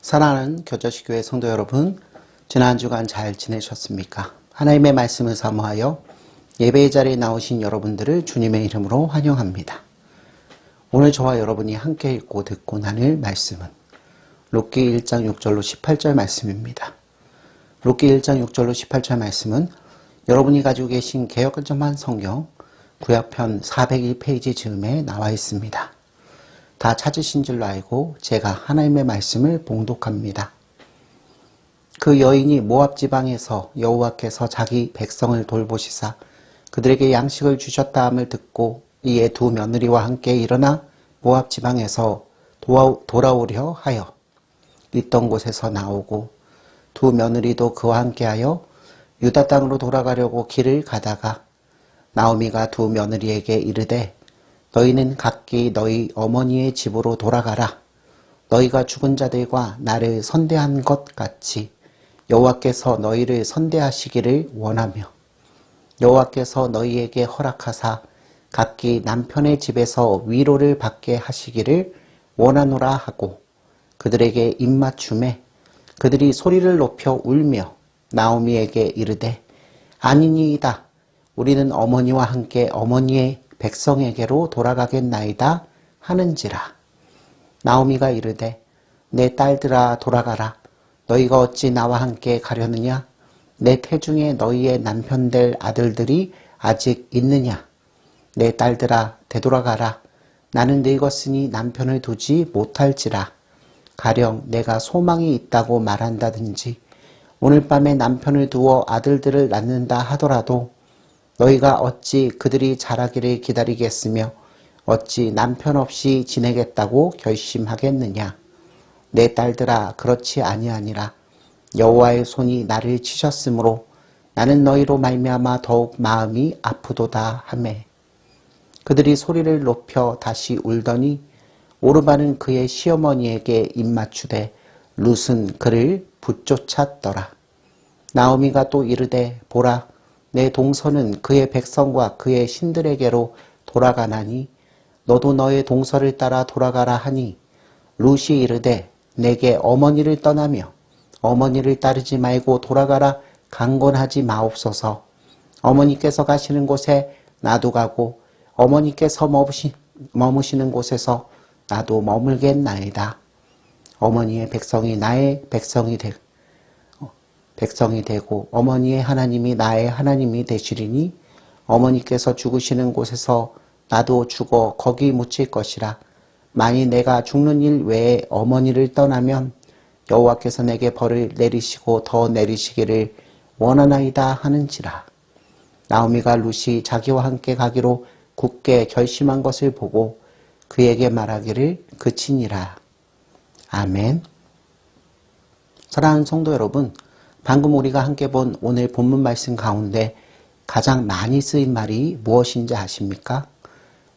사랑하는 교저시교회 성도 여러분, 지난 주간 잘 지내셨습니까? 하나님의 말씀을 사모하여 예배의 자리에 나오신 여러분들을 주님의 이름으로 환영합니다. 오늘 저와 여러분이 함께 읽고 듣고 나눌 말씀은 룻기 1장 6절로 18절 말씀입니다. 룻기 1장 6절로 18절 말씀은 여러분이 가지고 계신 개역개정판 성경 구약편 401페이지 즈음에 나와 있습니다. 다 찾으신 줄로 알고 제가 하나님의 말씀을 봉독합니다. 그 여인이 모압 지방에서 여호와께서 자기 백성을 돌보시사 그들에게 양식을 주셨다 함을 듣고 이에 두 며느리와 함께 일어나 모압 지방에서 돌아오려 하여 있던 곳에서 나오고 두 며느리도 그와 함께하여 유다 땅으로 돌아가려고 길을 가다가 나오미가 두 며느리에게 이르되 너희는 각기 너희 어머니의 집으로 돌아가라. 너희가 죽은 자들과 나를 선대한 것 같이 여호와께서 너희를 선대하시기를 원하며 여호와께서 너희에게 허락하사 각기 남편의 집에서 위로를 받게 하시기를 원하노라 하고 그들에게 입맞춤에 그들이 소리를 높여 울며 나오미에게 이르되 아니니이다. 우리는 어머니와 함께 어머니의 백성에게로 돌아가겠나이다 하는지라. 나오미가 이르되 내 딸들아 돌아가라. 너희가 어찌 나와 함께 가려느냐? 내 태중에 너희의 남편될 아들들이 아직 있느냐? 내 딸들아 되돌아가라. 나는 늙었으니 남편을 두지 못할지라. 가령 내가 소망이 있다고 말한다든지 오늘 밤에 남편을 두어 아들들을 낳는다 하더라도 너희가 어찌 그들이 자라기를 기다리겠으며 어찌 남편 없이 지내겠다고 결심하겠느냐. 내 딸들아 그렇지 아니하니라. 여호와의 손이 나를 치셨으므로 나는 너희로 말미암아 더욱 마음이 아프도다 하매 그들이 소리를 높여 다시 울더니 오르바는 그의 시어머니에게 입맞추되 룻은 그를 붙쫓았더라. 나오미가 또 이르되 보라 내 동서는 그의 백성과 그의 신들에게로 돌아가나니 너도 너의 동서를 따라 돌아가라 하니 룻이 이르되 내게 어머니를 떠나며 어머니를 따르지 말고 돌아가라 강권하지 마옵소서. 어머니께서 가시는 곳에 나도 가고 어머니께서 머무시는 곳에서 나도 머물겠나이다. 어머니의 백성이 나의 백성이 되고 어머니의 하나님이 나의 하나님이 되시리니 어머니께서 죽으시는 곳에서 나도 죽어 거기 묻힐 것이라. 만일 내가 죽는 일 외에 어머니를 떠나면 여호와께서 내게 벌을 내리시고 더 내리시기를 원하나이다 하는지라. 나오미가 룻이 자기와 함께 가기로 굳게 결심한 것을 보고 그에게 말하기를 그치니라. 아멘. 사랑하는 성도 여러분, 방금 우리가 함께 본 오늘 본문 말씀 가운데 가장 많이 쓰인 말이 무엇인지 아십니까?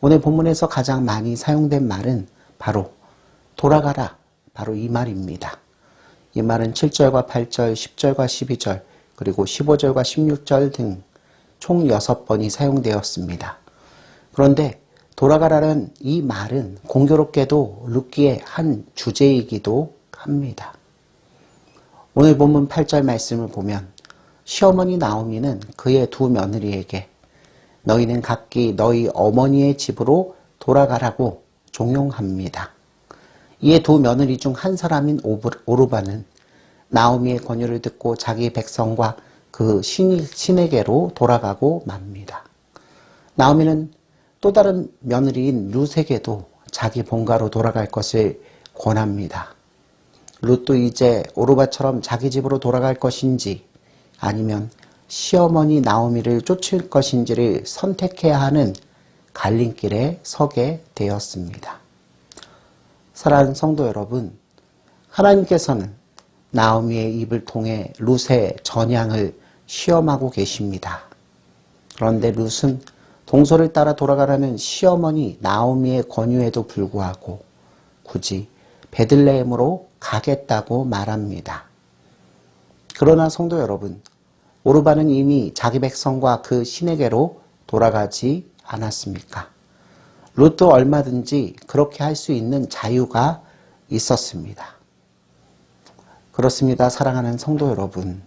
오늘 본문에서 가장 많이 사용된 말은 바로 돌아가라. 바로 이 말입니다. 이 말은 7절과 8절, 10절과 12절, 그리고 15절과 16절 등 총 6번이 사용되었습니다. 그런데 돌아가라는 이 말은 공교롭게도 룻기의 한 주제이기도 합니다. 오늘 본문 8절 말씀을 보면 시어머니 나오미는 그의 두 며느리에게 너희는 각기 너희 어머니의 집으로 돌아가라고 종용합니다. 이에 두 며느리 중 한 사람인 오르바는 나오미의 권유를 듣고 자기 백성과 그 신에게로 돌아가고 맙니다. 나오미는 또 다른 며느리인 룻에게도 자기 본가로 돌아갈 것을 권합니다. 룻도 이제 오르바처럼 자기 집으로 돌아갈 것인지 아니면 시어머니 나오미를 쫓을 것인지를 선택해야 하는 갈림길에 서게 되었습니다. 사랑하는 성도 여러분, 하나님께서는 나오미의 입을 통해 룻의 전향을 시험하고 계십니다. 그런데 룻은 동서를 따라 돌아가라는 시어머니 나오미의 권유에도 불구하고 굳이 베들레헴으로 가겠다고 말합니다. 그러나 성도 여러분, 오르바는 이미 자기 백성과 그 신에게로 돌아가지 않았습니까? 룻도 얼마든지 그렇게 할 수 있는 자유가 있었습니다. 그렇습니다. 사랑하는 성도 여러분.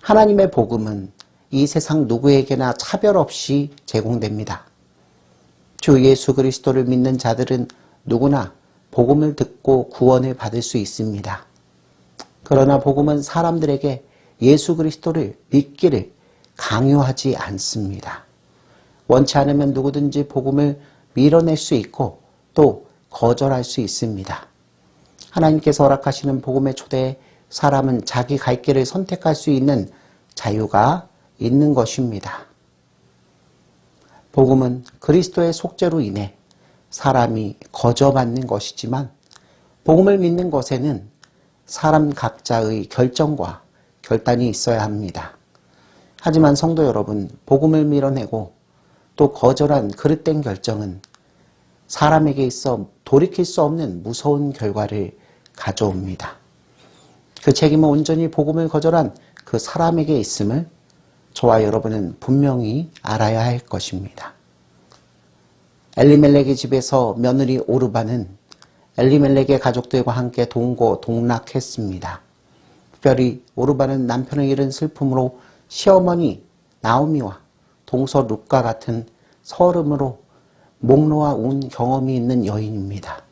하나님의 복음은 이 세상 누구에게나 차별 없이 제공됩니다. 주 예수 그리스도를 믿는 자들은 누구나 복음을 듣고 구원을 받을 수 있습니다. 그러나 복음은 사람들에게 예수 그리스도를 믿기를 강요하지 않습니다. 원치 않으면 누구든지 복음을 밀어낼 수 있고 또 거절할 수 있습니다. 하나님께서 허락하시는 복음의 초대에 사람은 자기 갈 길을 선택할 수 있는 자유가 있는 것입니다. 복음은 그리스도의 속죄로 인해 사람이 거저받는 것이지만 복음을 믿는 것에는 사람 각자의 결정과 결단이 있어야 합니다. 하지만 성도 여러분, 복음을 밀어내고 또 거절한 그릇된 결정은 사람에게 있어 돌이킬 수 없는 무서운 결과를 가져옵니다. 그 책임은 온전히 복음을 거절한 그 사람에게 있음을 저와 여러분은 분명히 알아야 할 것입니다. 엘리멜렉의 집에서 며느리 오르바는 엘리멜렉의 가족들과 함께 동고동락했습니다. 특별히 오르바는 남편을 잃은 슬픔으로 시어머니 나오미와 동서 룻과 같은 서름으로 목 놓아 운 경험이 있는 여인입니다.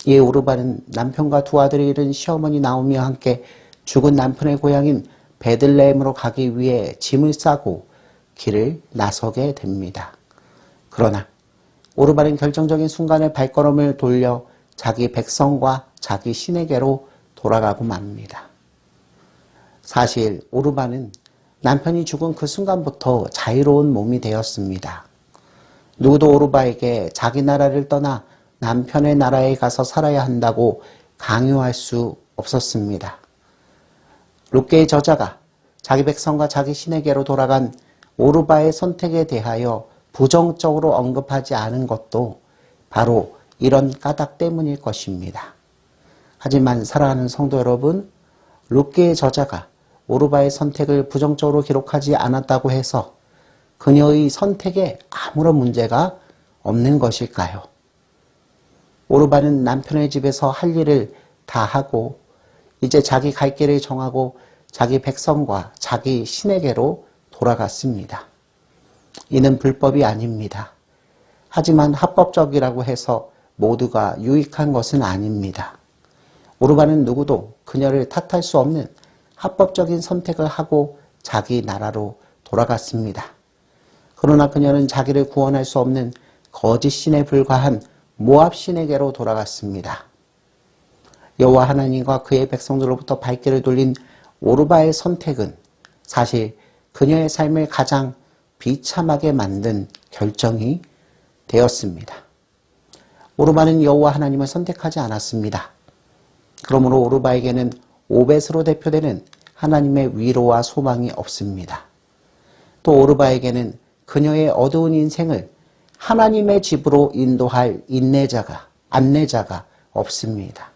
이에 오르바는 남편과 두 아들을 잃은 시어머니 나오미와 함께 죽은 남편의 고향인 베들레헴으로 가기 위해 짐을 싸고 길을 나서게 됩니다. 그러나 오르바는 결정적인 순간에 발걸음을 돌려 자기 백성과 자기 신에게로 돌아가고 맙니다. 사실 오르바는 남편이 죽은 그 순간부터 자유로운 몸이 되었습니다. 누구도 오르바에게 자기 나라를 떠나 남편의 나라에 가서 살아야 한다고 강요할 수 없었습니다. 룻게의 저자가 자기 백성과 자기 신에게로 돌아간 오르바의 선택에 대하여 부정적으로 언급하지 않은 것도 바로 이런 까닭 때문일 것입니다. 하지만 사랑하는 성도 여러분, 룻게의 저자가 오르바의 선택을 부정적으로 기록하지 않았다고 해서 그녀의 선택에 아무런 문제가 없는 것일까요? 오르바는 남편의 집에서 할 일을 다 하고 이제 자기 갈 길을 정하고 자기 백성과 자기 신에게로 돌아갔습니다. 이는 불법이 아닙니다. 하지만 합법적이라고 해서 모두가 유익한 것은 아닙니다. 오르바는 누구도 그녀를 탓할 수 없는 합법적인 선택을 하고 자기 나라로 돌아갔습니다. 그러나 그녀는 자기를 구원할 수 없는 거짓 신에 불과한 모압 신에게로 돌아갔습니다. 여호와 하나님과 그의 백성들로부터 발길을 돌린 오르바의 선택은 사실 그녀의 삶을 가장 비참하게 만든 결정이 되었습니다. 오르바는 여호와 하나님을 선택하지 않았습니다. 그러므로 오르바에게는 오벳으로 대표되는 하나님의 위로와 소망이 없습니다. 또 오르바에게는 그녀의 어두운 인생을 하나님의 집으로 인도할 안내자가 없습니다.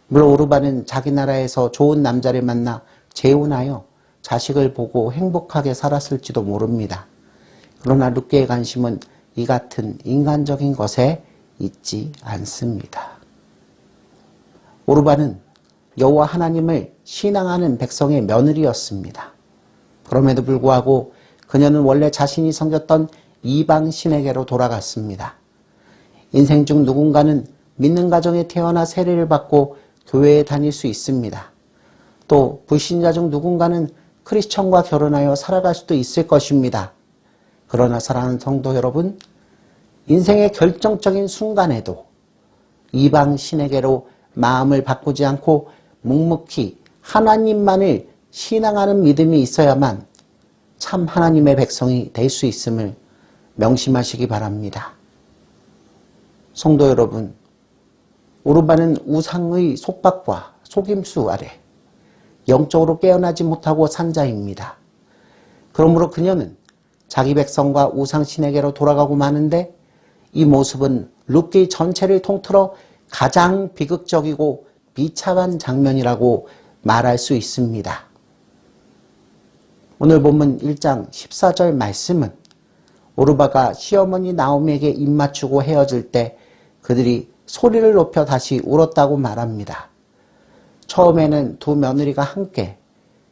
물론 오르바는 자기 나라에서 좋은 남자를 만나 재혼하여 자식을 보고 행복하게 살았을지도 모릅니다. 그러나 룻게의 관심은 이 같은 인간적인 것에 있지 않습니다. 오르바는 여호와 하나님을 신앙하는 백성의 며느리였습니다. 그럼에도 불구하고 그녀는 원래 자신이 섬겼던 이방 신에게로 돌아갔습니다. 인생 중 누군가는 믿는 가정에 태어나 세례를 받고 교회에 다닐 수 있습니다. 또 불신자 중 누군가는 크리스천과 결혼하여 살아갈 수도 있을 것입니다. 그러나 사랑하는 성도 여러분, 인생의 결정적인 순간에도 이방 신에게로 마음을 바꾸지 않고 묵묵히 하나님만을 신앙하는 믿음이 있어야만 참 하나님의 백성이 될 수 있음을 명심하시기 바랍니다. 성도 여러분, 오르바는 우상의 속박과 속임수 아래 영적으로 깨어나지 못하고 산 자입니다. 그러므로 그녀는 자기 백성과 우상신에게로 돌아가고 마는데 이 모습은 룻기 전체를 통틀어 가장 비극적이고 비참한 장면이라고 말할 수 있습니다. 오늘 본문 1장 14절 말씀은 오르바가 시어머니 나오미에게 입맞추고 헤어질 때 그들이 소리를 높여 다시 울었다고 말합니다. 처음에는 두 며느리가 함께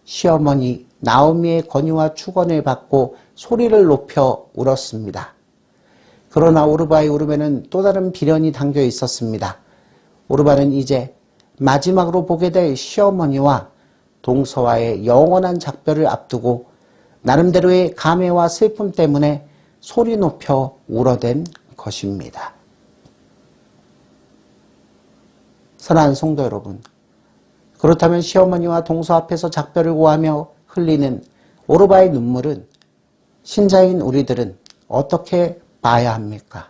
시어머니 나오미의 권유와 축원을 받고 소리를 높여 울었습니다. 그러나 오르바의 울음에는 또 다른 비련이 담겨 있었습니다. 오르바는 이제 마지막으로 보게 될 시어머니와 동서와의 영원한 작별을 앞두고 나름대로의 감회와 슬픔 때문에 소리 높여 울어댄 것입니다. 사랑하는 성도 여러분, 그렇다면 시어머니와 동서 앞에서 작별을 고하며 흘리는 오르바의 눈물은 신자인 우리들은 어떻게 봐야 합니까?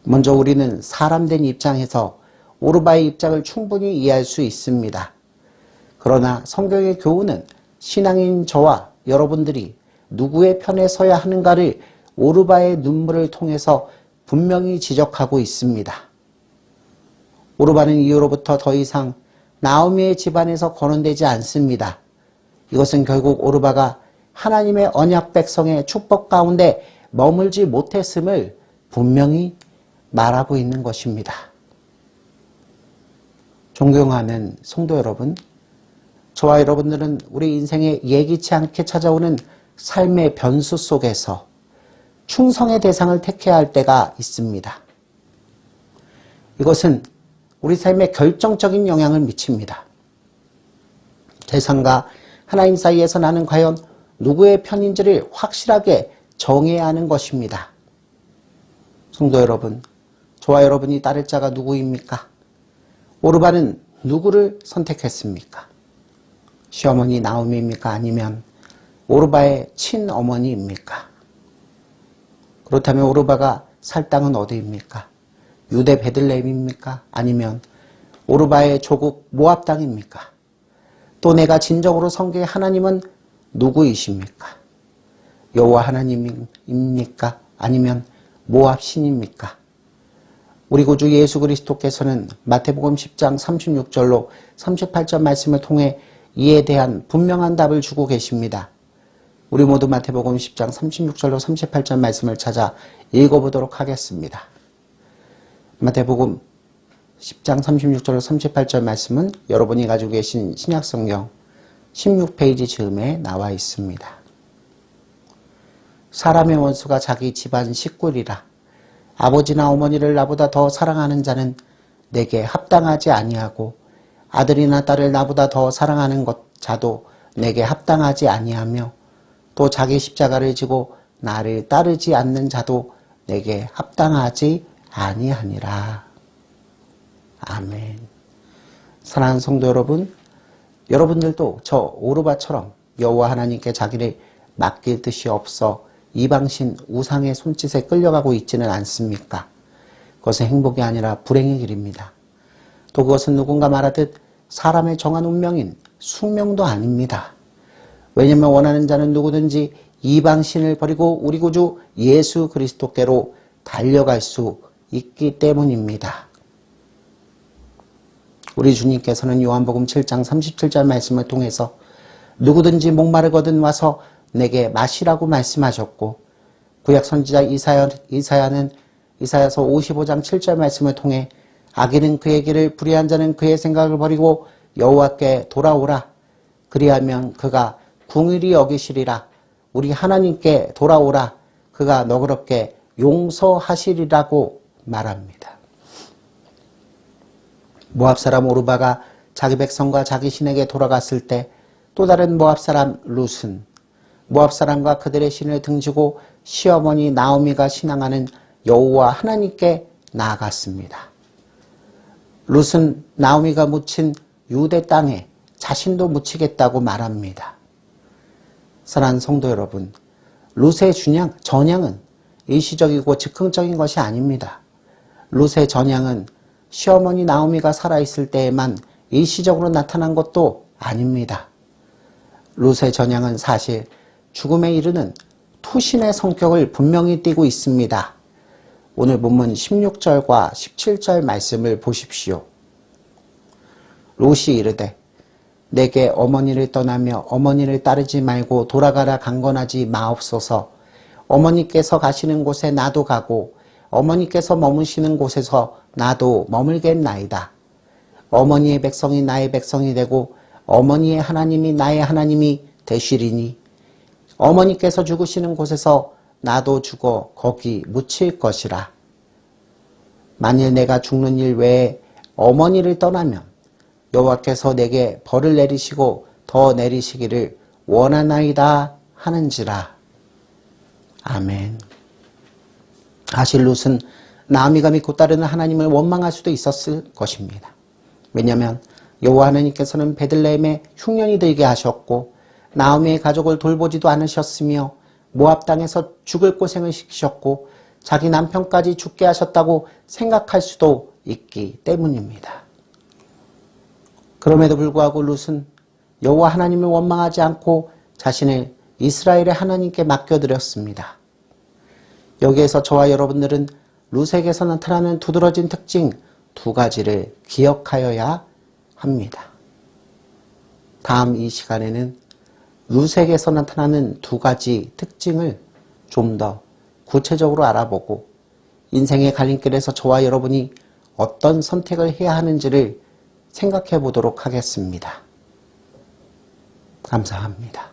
먼저 우리는 사람된 입장에서 오르바의 입장을 충분히 이해할 수 있습니다. 그러나 성경의 교훈은 신앙인 저와 여러분들이 누구의 편에 서야 하는가를 오르바의 눈물을 통해서 분명히 지적하고 있습니다. 오르바는 이후로부터 더 이상 나오미의 집안에서 거론되지 않습니다. 이것은 결국 오르바가 하나님의 언약 백성의 축복 가운데 머물지 못했음을 분명히 말하고 있는 것입니다. 존경하는 성도 여러분, 저와 여러분들은 우리 인생에 예기치 않게 찾아오는 삶의 변수 속에서 충성의 대상을 택해야 할 때가 있습니다. 이것은 우리 삶에 결정적인 영향을 미칩니다. 세상과 하나님 사이에서 나는 과연 누구의 편인지를 확실하게 정해야 하는 것입니다. 성도 여러분, 저와 여러분이 따를 자가 누구입니까? 오르바는 누구를 선택했습니까? 시어머니 나오미입니까? 아니면 오르바의 친어머니입니까? 그렇다면 오르바가 살 땅은 어디입니까? 유대 베들레헴입니까? 아니면 오르바의 조국 모압 땅입니까? 또 내가 진정으로 섬길 하나님은 누구이십니까? 여호와 하나님입니까? 아니면 모압 신입니까? 우리 구주 예수 그리스도께서는 마태복음 10장 36절로 38절 말씀을 통해 이에 대한 분명한 답을 주고 계십니다. 우리 모두 마태복음 10장 36절로 38절 말씀을 찾아 읽어보도록 하겠습니다. 마태복음 10장 36절로 38절 말씀은 여러분이 가지고 계신 신약성경 16페이지 즈음에 나와 있습니다. 사람의 원수가 자기 집안 식구리라. 아버지나 어머니를 나보다 더 사랑하는 자는 내게 합당하지 아니하고 아들이나 딸을 나보다 더 사랑하는 자도 내게 합당하지 아니하며 또 자기 십자가를 지고 나를 따르지 않는 자도 내게 합당하지 아니하니라. 아멘. 사랑하는 성도 여러분, 여러분들도 저 오르바처럼 여호와 하나님께 자기를 맡길 뜻이 없어 이방신 우상의 손짓에 끌려가고 있지는 않습니까? 그것은 행복이 아니라 불행의 길입니다. 또 그것은 누군가 말하듯 사람의 정한 운명인 숙명도 아닙니다. 왜냐하면 원하는 자는 누구든지 이방신을 버리고 우리 구주 예수 그리스도께로 달려갈 수 있기 때문입니다. 우리 주님께서는 요한복음 7장 37절 말씀을 통해서 누구든지 목마르거든 와서 내게 마시라고 말씀하셨고, 구약 선지자 이사야는 이사야서 55장 7절 말씀을 통해 악인은 그의 길을 불의한 자는 그의 생각을 버리고 여호와께 돌아오라. 그리하면 그가 궁휼히 여기시리라. 우리 하나님께 돌아오라. 그가 너그럽게 용서하시리라고 말합니다. 모압 사람 오르바가 자기 백성과 자기 신에게 돌아갔을 때 또 다른 모압 사람 룻은 모압 사람과 그들의 신을 등지고 시어머니 나오미가 신앙하는 여호와 하나님께 나아갔습니다. 룻은 나오미가 묻힌 유대 땅에 자신도 묻히겠다고 말합니다. 사랑하는 성도 여러분, 룻의 전향은 일시적이고 즉흥적인 것이 아닙니다. 룻의 전향은 시어머니 나오미가 살아있을 때에만 일시적으로 나타난 것도 아닙니다. 룻의 전향은 사실 죽음에 이르는 투신의 성격을 분명히 띠고 있습니다. 오늘 본문 16절과 17절 말씀을 보십시오. 룻이 이르되 내게 어머니를 떠나며 어머니를 따르지 말고 돌아가라 강건하지 마옵소서. 어머니께서 가시는 곳에 나도 가고 어머니께서 머무시는 곳에서 나도 머물겠나이다. 어머니의 백성이 나의 백성이 되고 어머니의 하나님이 나의 하나님이 되시리니 어머니께서 죽으시는 곳에서 나도 죽어 거기 묻힐 것이라. 만일 내가 죽는 일 외에 어머니를 떠나면 여호와께서 내게 벌을 내리시고 더 내리시기를 원하나이다 하는지라. 아멘. 사실 룻은 나오미가 믿고 따르는 하나님을 원망할 수도 있었을 것입니다. 왜냐하면 여호와 하나님께서는 베들레헴에 흉년이 들게 하셨고 나오미의 가족을 돌보지도 않으셨으며 모압 땅에서 죽을 고생을 시키셨고 자기 남편까지 죽게 하셨다고 생각할 수도 있기 때문입니다. 그럼에도 불구하고 룻은 여호와 하나님을 원망하지 않고 자신을 이스라엘의 하나님께 맡겨드렸습니다. 여기에서 저와 여러분들은 룻에게서 나타나는 두드러진 특징 두 가지를 기억하여야 합니다. 다음 이 시간에는 룻에게서 나타나는 두 가지 특징을 좀 더 구체적으로 알아보고 인생의 갈림길에서 저와 여러분이 어떤 선택을 해야 하는지를 생각해 보도록 하겠습니다. 감사합니다.